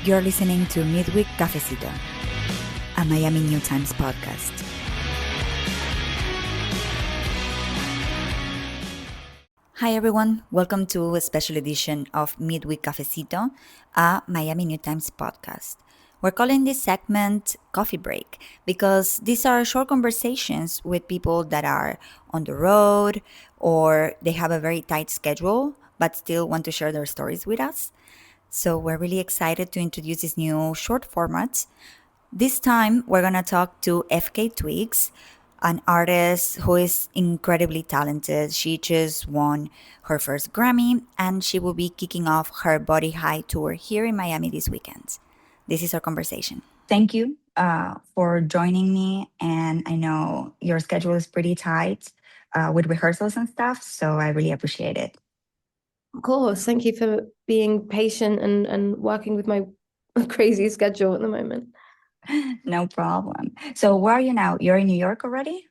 You're listening to Midweek Cafecito, a Miami New Times podcast. Hi everyone, welcome to a special edition of Midweek Cafecito, a Miami New Times podcast. We're calling this segment Coffee Break because these are short conversations with people that are on the road or they have a very tight schedule but still want to share their stories with us. So we're really excited to introduce this new short format. This time, we're going to talk to FKA Twigs, an artist who is incredibly talented. She just won her first Grammy, and she will be kicking off her Body High tour here in Miami this weekend. This is our conversation. Thank you for joining me, and I know your schedule is pretty tight with rehearsals and stuff, so I really appreciate it. Of course. Thank you for being patient and working with my crazy schedule at the moment. No problem. So where are you now? You're in New York already?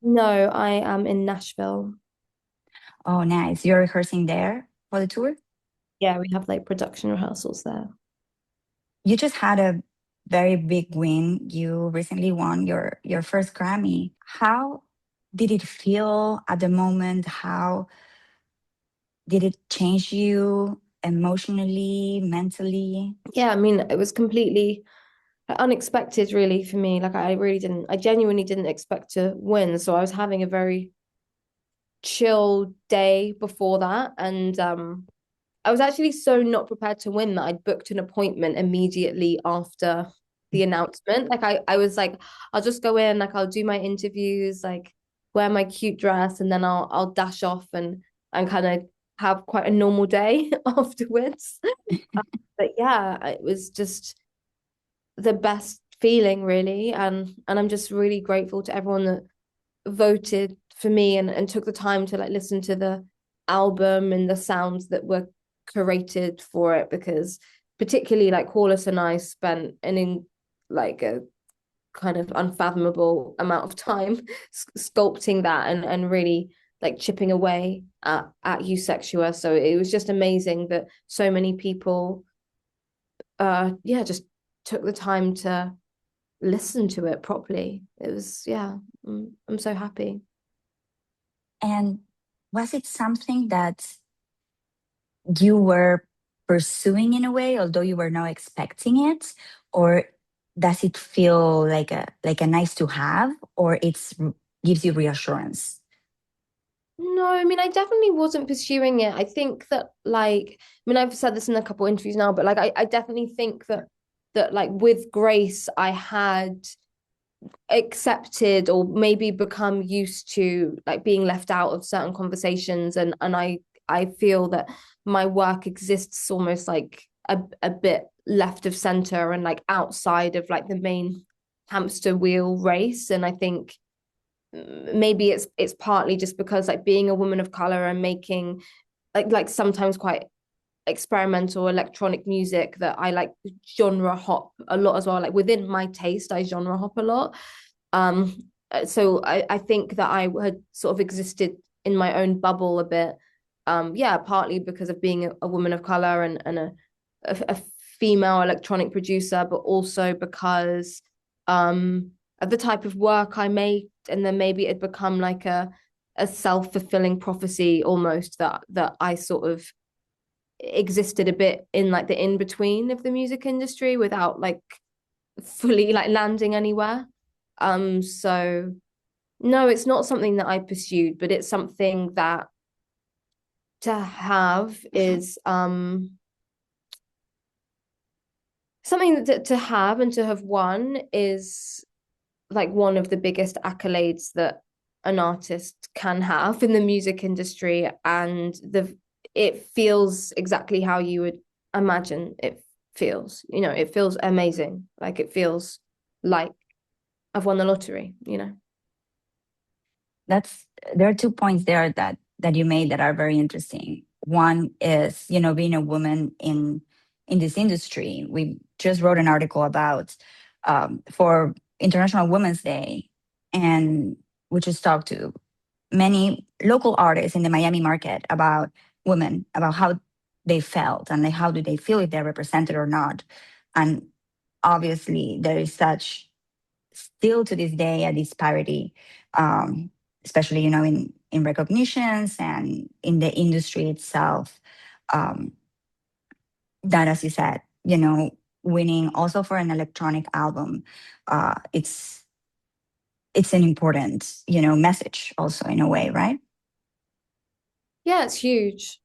No, I am in Nashville. Oh, nice. You're rehearsing there for the tour? Yeah, we have like production rehearsals there. You just had a very big win. You recently won your first Grammy. How did it feel at the moment? How did it change you emotionally, mentally? Yeah, I mean, it was completely unexpected really for me. Like I genuinely didn't expect to win. So I was having a very chill day before that. And I was actually so not prepared to win that I'd booked an appointment immediately after the announcement. Like I was like, I'll just go in, like I'll do my interviews, like wear my cute dress, and then I'll dash off and kind of have quite a normal day afterwards. But yeah, it was just the best feeling really. And I'm just really grateful to everyone that voted for me and took the time to like listen to the album and the sounds that were curated for it, because particularly like Corliss and I spent like a kind of unfathomable amount of time sculpting that and really like chipping away at Eusexua. So it was just amazing that so many people just took the time to listen to it properly. It was I'm so happy. And was it something that you were pursuing in a way, although you were not expecting it? Or does it feel like a nice to have, or it's gives you reassurance? No, I mean, I definitely wasn't pursuing it. I think that, like, I mean, I've said this in a couple of interviews now, but like, I definitely think that like with Grace, I had accepted or maybe become used to like being left out of certain conversations, and I feel that my work exists almost like a bit left of center and like outside of like the main hamster wheel race. And I think maybe it's partly just because like being a woman of color and making like sometimes quite experimental electronic music, that I like genre hop a lot as well. Like within my taste, I genre hop a lot. So I think that I had sort of existed in my own bubble a bit. Partly because of being a woman of color and a female electronic producer, but also because of the type of work I made, and then maybe it'd become like a self-fulfilling prophecy almost, that I sort of existed a bit in like the in-between of the music industry without like fully like landing anywhere. So no, it's not something that I pursued, but it's something that to have is something that to have and to have won is like one of the biggest accolades that an artist can have in the music industry. And it feels exactly how you would imagine it feels. You know, it feels amazing. Like it feels like I've won the lottery, you know. There are 2 points there that you made that are very interesting. One is, being a woman in this industry. We just wrote an article about for International Women's Day, and we just talked to many local artists in the Miami market about women, about how they felt and like how do they feel if they're represented or not And obviously, there is such, still to this day, a disparity, um, especially, in recognitions and in the industry itself. Um, that, as you said, winning also for an electronic album, it's an important, message also, in a way, right? Yeah, it's huge.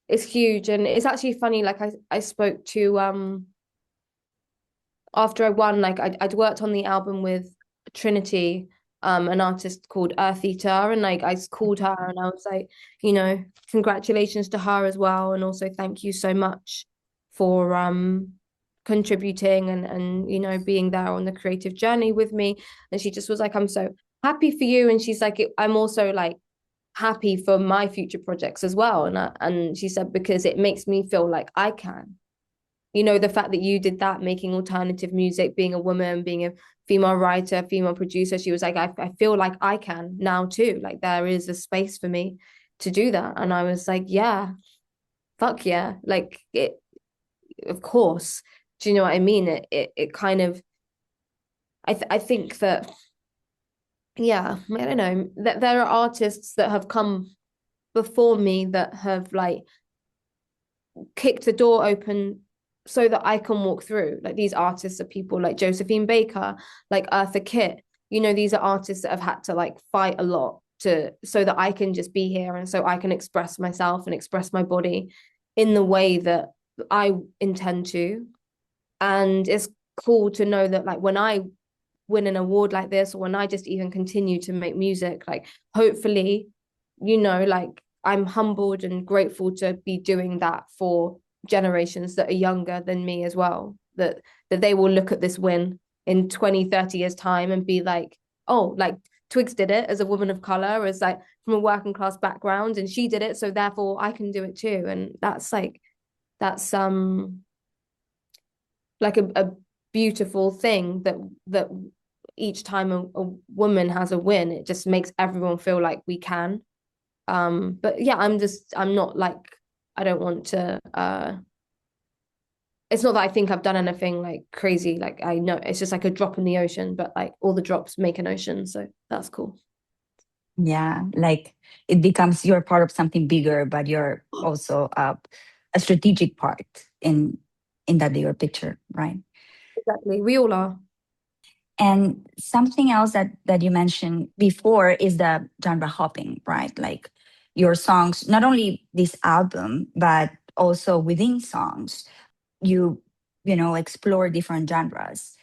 It's huge. And it's actually funny, like I spoke to after I won, like I'd worked on the album with Trinity, an artist called Earth Eater, and like I called her and I was like, congratulations to her as well, and also thank you so much for contributing and being there on the creative journey with me. And she just was like, I'm so happy for you, and she's like, I'm also like happy for my future projects as well, and she said because it makes me feel like I can the fact that you did that, making alternative music, being a woman, being a female writer, female producer, she was like, I feel like I can now too. Like there is a space for me to do that. And I was like, yeah, fuck yeah. Like it, of course. Do you know what I mean? It kind of, I think that, yeah, I don't know, that there are artists that have come before me that have like kicked the door open so that I can walk through. Like these artists are people like Josephine Baker, like Eartha Kitt. These are artists that have had to like fight a lot to so that I can just be here and so I can express myself and express my body in the way that I intend to. And it's cool to know that like when I win an award like this, or when I just even continue to make music, like hopefully, like I'm humbled and grateful to be doing that for generations that are younger than me as well. That they will look at this win in 20, 30 years time and be like, oh, like Twigs did it as a woman of color, as like from a working class background, and she did it, so therefore I can do it too. And that's like a beautiful thing that each time a woman has a win, it just makes everyone feel like we can. But yeah, I'm not like I don't want to it's not that I think I've done anything like crazy. Like I know it's just like a drop in the ocean, but like all the drops make an ocean, so that's cool. Yeah, like it becomes you're part of something bigger, but you're also a strategic part in that bigger picture, right? Exactly. We all are. And something else that you mentioned before is the genre hopping, right? Like your songs, not only this album, but also within songs, you explore different genres.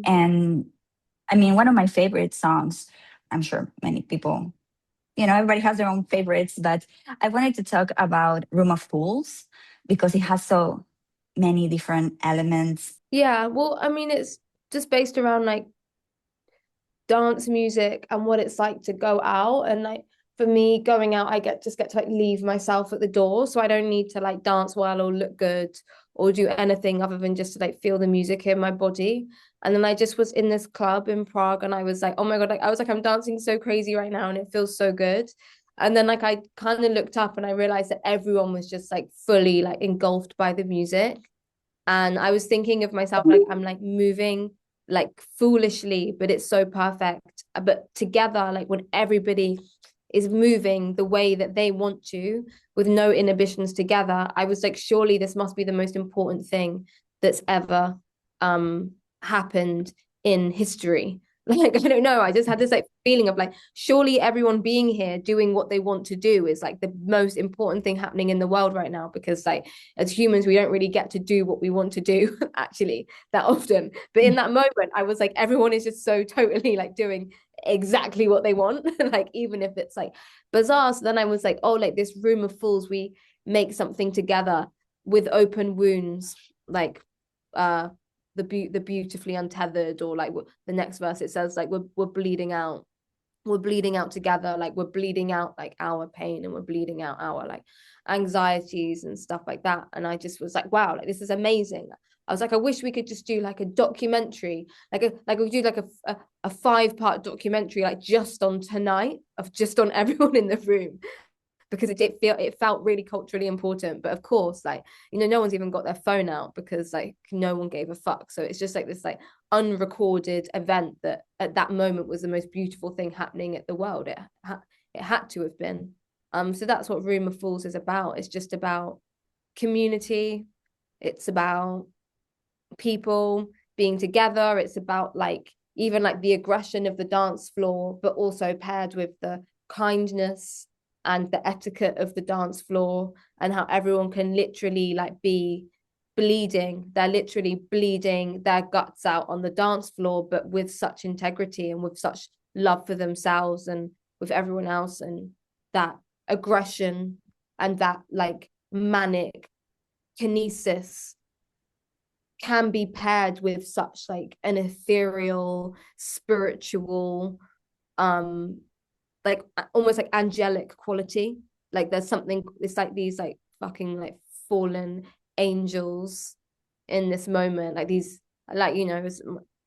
And I mean, one of my favorite songs, I'm sure many people, everybody has their own favorites, but I wanted to talk about Room of Fools because it has so many different elements. Yeah, well, I mean, it's just based around like dance music and what it's like to go out. And like for me going out, I get to like leave myself at the door, so I don't need to like dance well or look good or do anything other than just to like feel the music in my body. And then I just was in this club in Prague and I was like, oh my god, like I was like, I'm dancing so crazy right now and it feels so good. And then like I kind of looked up and I realized that everyone was just like fully like engulfed by the music. And I was thinking of myself like I'm like moving like foolishly, but it's so perfect. But together, like when everybody is moving the way that they want to with no inhibitions together, I was like, surely this must be the most important thing that's ever happened in history. Like, I don't know. I just had this like feeling of like, surely everyone being here doing what they want to do is like the most important thing happening in the world right now. Because like as humans, we don't really get to do what we want to do actually that often. But in that moment, I was like, everyone is just so totally like doing exactly what they want. Like, even if it's like bizarre. So then I was like, oh, like this room of fools, we make something together with open wounds, like the beautifully untethered, or like the next verse it says like we're bleeding out together, like we're bleeding out like our pain and we're bleeding out our like anxieties and stuff like that. And I just was like, wow, like this is amazing. I was like, I wish we could just do like a documentary, like we do like a 5-part documentary, like just on tonight, of just on everyone in the room, because it felt really culturally important. But of course, like, you know, no one's even got their phone out because like no one gave a fuck. So it's just like this like unrecorded event that at that moment was the most beautiful thing happening at the world. It had to have been. So that's what Room of Fools is about. It's just about community. It's about people being together. It's about like even like the aggression of the dance floor, but also paired with the kindness and the etiquette of the dance floor, and how everyone can literally like be bleeding. They're literally bleeding their guts out on the dance floor, but with such integrity and with such love for themselves and with everyone else. And that aggression and that like manic kinesis can be paired with such like an ethereal, spiritual, like almost like angelic quality. Like there's something, it's like these like fucking like fallen angels in this moment. Like these, like, you know,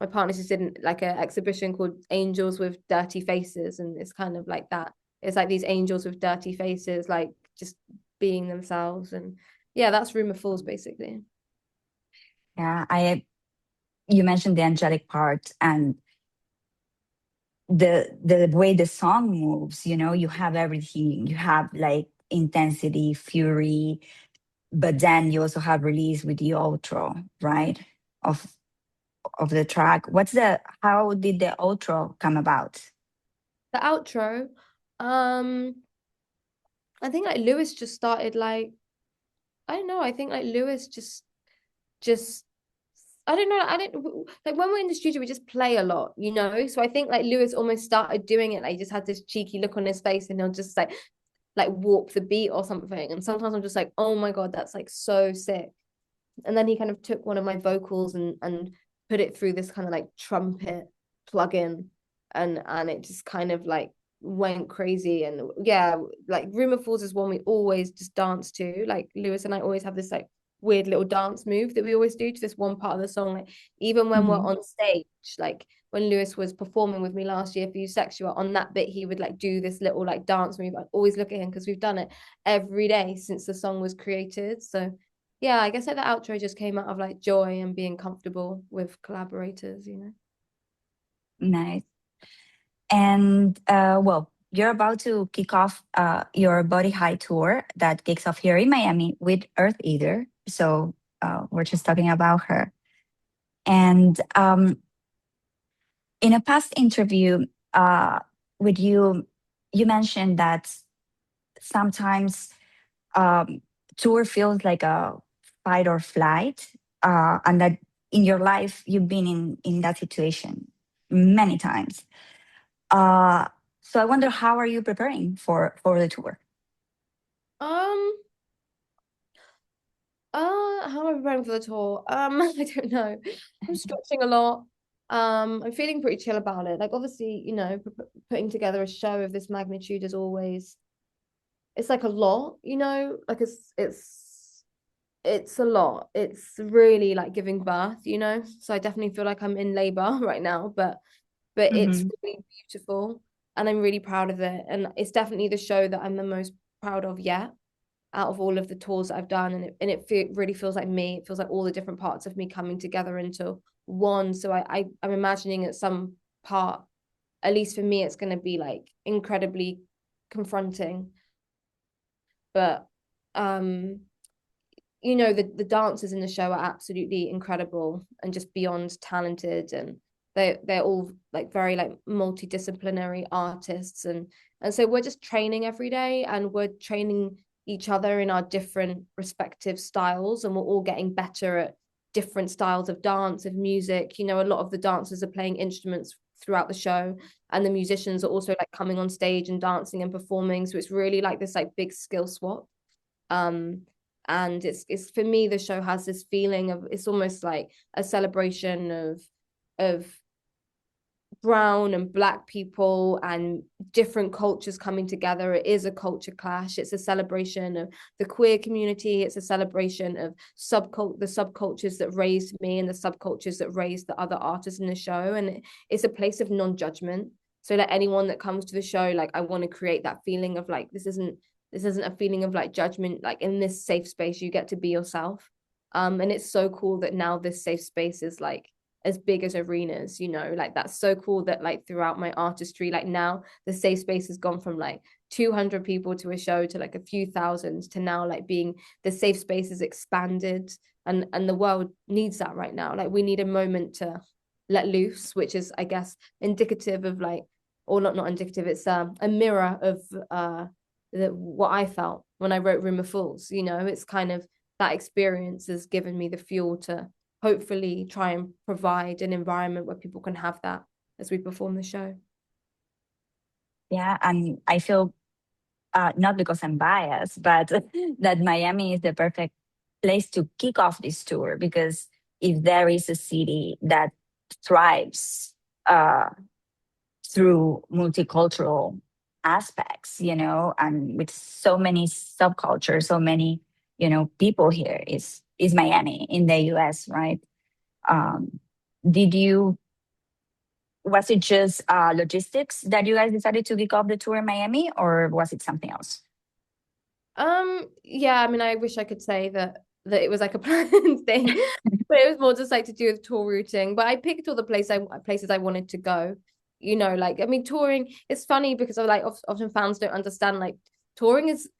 my partner just did like an exhibition called Angels with Dirty Faces, and it's kind of like that. It's like these angels with dirty faces, like just being themselves. And yeah, that's Room of Fools basically. Yeah, I you mentioned the angelic part and the way the song moves, you know, you have everything. You have like intensity, fury, but then you also have release with the outro, right? Of of the track. What's the how did the outro come about? The outro, um, I think like Lewis just started like, I don't know, I think like Lewis just I don't know, I don't like when we're in the studio we just play a lot, you know. So I think like Lewis almost started doing it, like he just had this cheeky look on his face and he'll just like warp the beat or something. And sometimes I'm just like, oh my God, that's like so sick. And then he kind of took one of my vocals and put it through this kind of like trumpet plugin, and it just kind of like went crazy. And yeah, like Room of Fools is one we always just dance to. Like Lewis and I always have this like weird little dance move that we always do to this one part of the song. Like even when we're Mhm. on stage, like when Lewis was performing with me last year for You Sexual, on that bit he would like do this little like dance move. I'd always look at him because we've done it every day since the song was created. So yeah, I guess like the outro just came out of like joy and being comfortable with collaborators, you know. Nice. And well, you're about to kick off your Body High tour that kicks off here in Miami with Earth Eater. So we're just talking about her. And in a past interview with you, you mentioned that sometimes tour feels like a fight or flight, and that in your life you've been in that situation many times. Uh, so I wonder, how are you preparing for the tour? Um, how am I preparing for the tour? I don't know. I'm stretching a lot. I'm feeling pretty chill about it. Like obviously, you know, putting together a show of this magnitude is always, it's like a lot, you know, like it's a lot. It's really like giving birth, you know. So I definitely feel like I'm in labor right now, but it's Hmm. really beautiful and I'm really proud of it. And it's definitely the show that I'm the most proud of yet out of all of the tours that I've done. And it really feels like me. It feels like all the different parts of me coming together into one. So I'm imagining at some part, at least for me, it's going to be like incredibly confronting. But you know, the dancers in the show are absolutely incredible and just beyond talented, and they're all like very like multidisciplinary artists, and so we're just training every day and we're training each other in our different respective styles, and we're all getting better at different styles of dance, of music. You know, a lot of the dancers are playing instruments throughout the show, and the musicians are also like coming on stage and dancing and performing, so it's really like this like big skill swap. um and it's for me, the show has this feeling of, it's almost like a celebration of brown and black people and different cultures coming together. It is a culture clash. It's a celebration of the queer community. It's a celebration of the subcultures that raised me and the subcultures that raised the other artists in the show. And it's a place of non-judgment. So like anyone that comes to the show, like I want to create that feeling of like, this isn't a feeling of like judgment. Like in this safe space, you get to be yourself. And it's so cool that now this safe space is like as big as arenas, you know, like that's so cool that like throughout my artistry, like now the safe space has gone from like 200 people to a show to like a few thousand to now like being the safe space is expanded, and the world needs that right now. Like we need a moment to let loose, which is I guess indicative of like, or not indicative, it's a mirror of what I felt when I wrote Room of Fools. You know, it's kind of that experience has given me the fuel to hopefully try and provide an environment where people can have that as we perform the show. Yeah, and I feel not because I'm biased, but that Miami is the perfect place to kick off this tour because if there is a city that thrives uh, through multicultural aspects, and with so many subcultures, so many, people here is Miami in the US, right? Um, did you Was it just logistics that you guys decided to kick off the tour in Miami, or was it something else? Yeah, I mean, I wish I could say that it was like a planned thing, but it was more just like to do with tour routing. But I picked all the places I wanted to go. You know, like I mean, touring. It's funny because of like often fans don't understand like touring is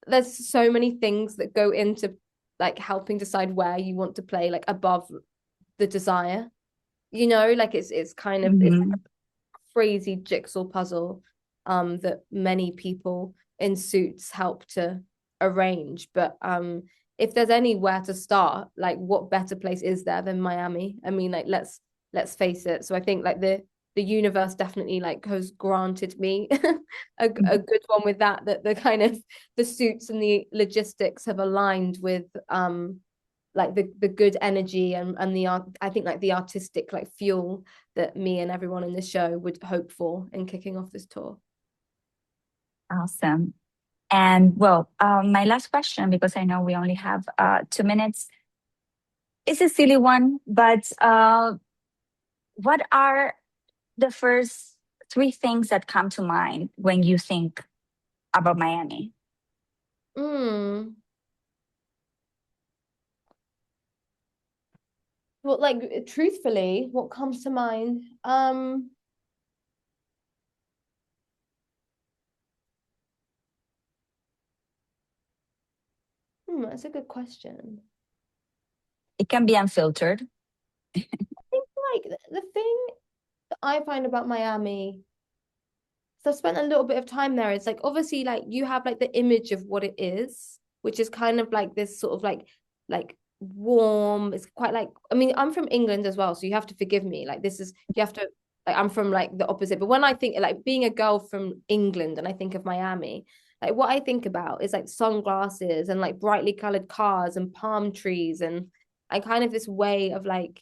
there's so many things that go into like helping decide where you want to play, like above the desire. You know, like it's kind of it's Hmm. crazy jigsaw puzzle that many people in suits help to arrange. But if there's anywhere to start, like what better place is there than Miami? I mean, like let's face it. So I think like the universe definitely like has granted me a good one with that the kind of the suits and the logistics have aligned with like the good energy and the art. I think like the artistic like fuel that me and everyone in the show would hope for in kicking off this tour. Awesome. And well, my last question, because I know we only have 2 minutes, is a silly one, but what are the first three things that come to mind when you think about Miami? Mm. Well, like truthfully, what comes to mind? That's a good question. It can be unfiltered. I think like the thing that I find about Miami, so I've spent a little bit of time there. It's like obviously like you have like the image of what it is, which is kind of like this sort of like warm. It's quite like I mean, I'm from England as well, so you have to forgive me. Like this is you have to like I'm from like the opposite. But when I think like being a girl from England and I think of Miami, like what I think about is like sunglasses and like brightly colored cars and palm trees and kind of this way of like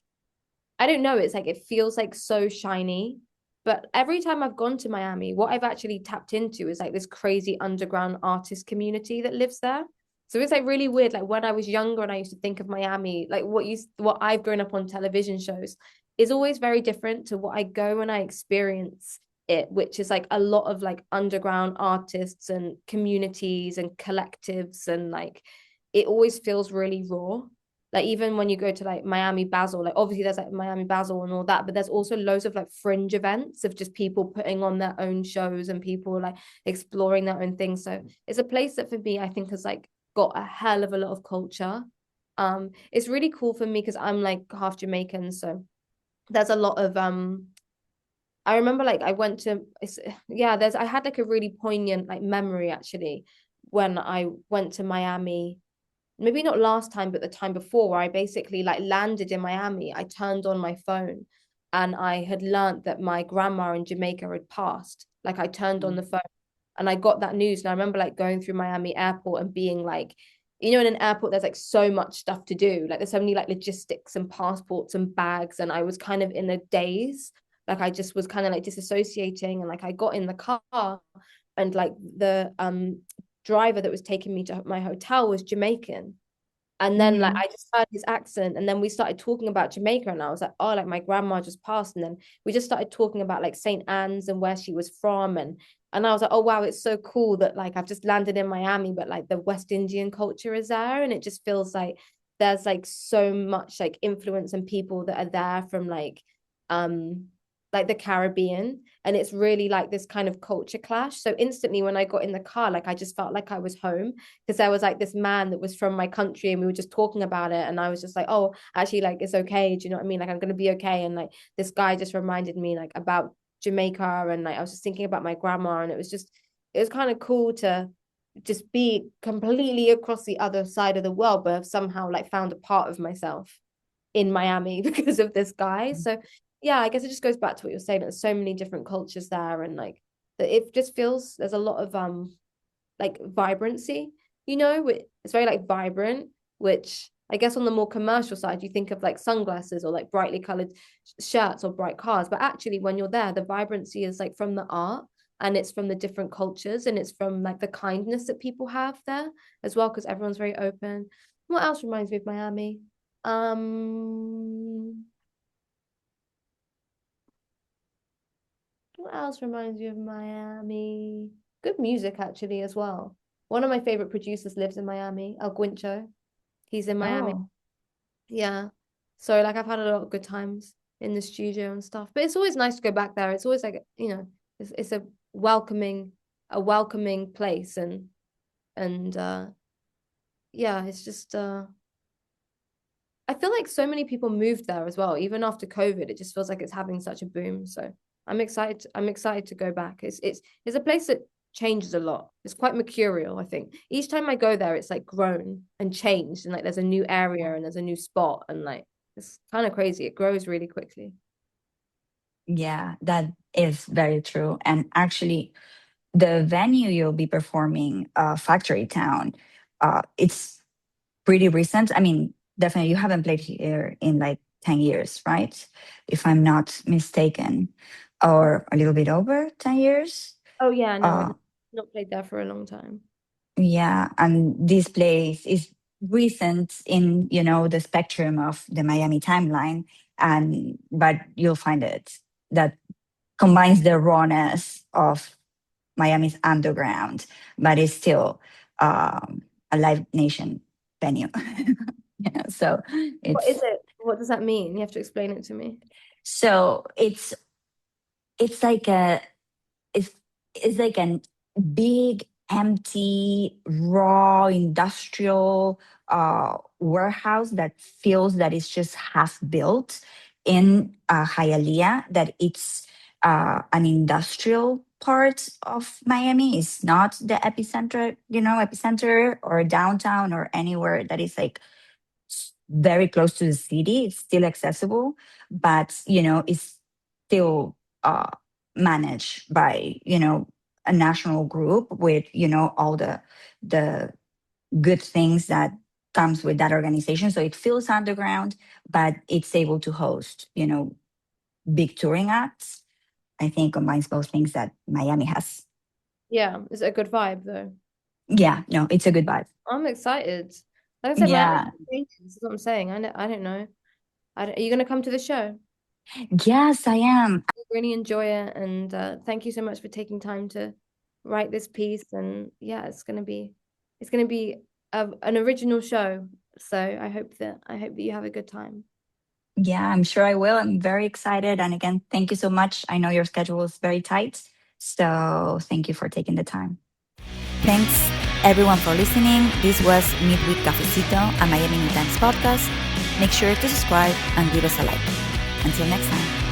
I don't know, it's like it feels like so shiny. But every time I've gone to Miami, what I've actually tapped into is like this crazy underground artist community that lives there. So it's like really weird. Like when I was younger and I used to think of Miami, like what I've grown up on television shows is always very different to what I go and I experience it, which is like a lot of like underground artists and communities and collectives and like it always feels really raw. Like even when you go to like Miami Basel, like obviously there's like Miami Basel and all that, but there's also loads of like fringe events of just people putting on their own shows and people like exploring their own things. So it's a place that for me I think has like got a hell of a lot of culture. It's really cool for me because I'm like half Jamaican, so there's a lot of I remember like I went to yeah, there's I had like a really poignant like memory actually when I went to Miami, maybe not last time, but the time before, where I basically like landed in Miami. I turned on my phone and I had learned that my grandma in Jamaica had passed. Like I turned on the phone and I got that news. And I remember like going through Miami airport and being like, you know, in an airport, there's like so much stuff to do. Like there's so many like logistics and passports and bags. And I was kind of in a daze. Like I just was kind of like disassociating. And like I got in the car and like the driver that was taking me to my hotel was Jamaican. And then like Mhm. I just heard his accent, and then we started talking about Jamaica, and I was like, oh, like my grandma just passed, and then we just started talking about like St. Anne's and where she was from, and I was like, oh wow, it's so cool that like I've just landed in Miami, but like the West Indian culture is there, and it just feels like there's like so much like influence and people that are there from um like the Caribbean, and it's really like this kind of culture clash. So instantly when I got in the car, like I just felt like I was home, because there was like this man that was from my country, and we were just talking about it, and I was just like, oh, actually, like it's okay, do you know what I mean, like I'm gonna be okay. And like this guy just reminded me like about Jamaica, and like I was just thinking about my grandma, and it was kind of cool to just be completely across the other side of the world, but have somehow like found a part of myself in Miami because of this guy. So yeah, I guess it just goes back to what you're saying. There's so many different cultures there, and like that it just feels there's a lot of like vibrancy, you know, it's very like vibrant, which I guess on the more commercial side, you think of like sunglasses or like brightly colored shirts or bright cars. But actually, when you're there, the vibrancy is like from the art, and it's from the different cultures, and it's from like the kindness that people have there as well, because everyone's very open. What else reminds me of Miami? Um, what else reminds me of Miami? Good music, actually, as well. One of my favorite producers lives in Miami, El Guincho. He's in Miami. Oh, Yeah. So like I've had a lot of good times in the studio and stuff. But it's always nice to go back there. It's always like, you know, it's a welcoming place, and yeah, it's just I feel like so many people moved there as well. Even after COVID, it just feels like it's having such a boom. So I'm excited to go back. It's a place that changes a lot. It's quite mercurial, I think. Each time I go there, it's like grown and changed, and like there's a new area and there's a new spot, and like it's kind of crazy. It grows really quickly. yeah, that is very true. And actually, the venue you'll be performing, Factory Town, it's pretty recent. I mean, definitely you haven't played here in like 10 years, right? If I'm not mistaken, or a little bit over 10 years. Oh yeah, no, I've Uh, not played there for a long time. yeah, and this place is recent in, the spectrum of the Miami timeline, and but you'll find it that combines the rawness of Miami's underground, but it's still a Live Nation venue. Yeah, so What is it's it? What does that mean? You have to explain it to me. so it's like a it's it's like an big empty raw industrial warehouse that feels that it's just half built in Hialeah, that it's an industrial part of Miami. Is not the epicenter or downtown or anywhere that is like very close to the city. It's still accessible, but it's still managed by a national group with all the good things that comes with that organization. So it feels underground, but it's able to host big touring acts. I think combines both things that Miami has. Yeah, is it a good vibe though? Yeah, no, it's a good vibe. I'm excited. Like I said, Miami Yeah. changes. This is what I'm saying. I don't know. Are you gonna come to the show? Yes, I am. Really enjoy it, and thank you so much for taking time to write this piece. And yeah, it's gonna be an original show. So I hope that you have a good time. Yeah, I'm sure I will. I'm very excited. And again, thank you so much. I know your schedule is very tight. So thank you for taking the time. Thanks everyone for listening. This was Midweek Cafecito, a Miami New Times podcast. Make sure to subscribe and give us a like. Until next time.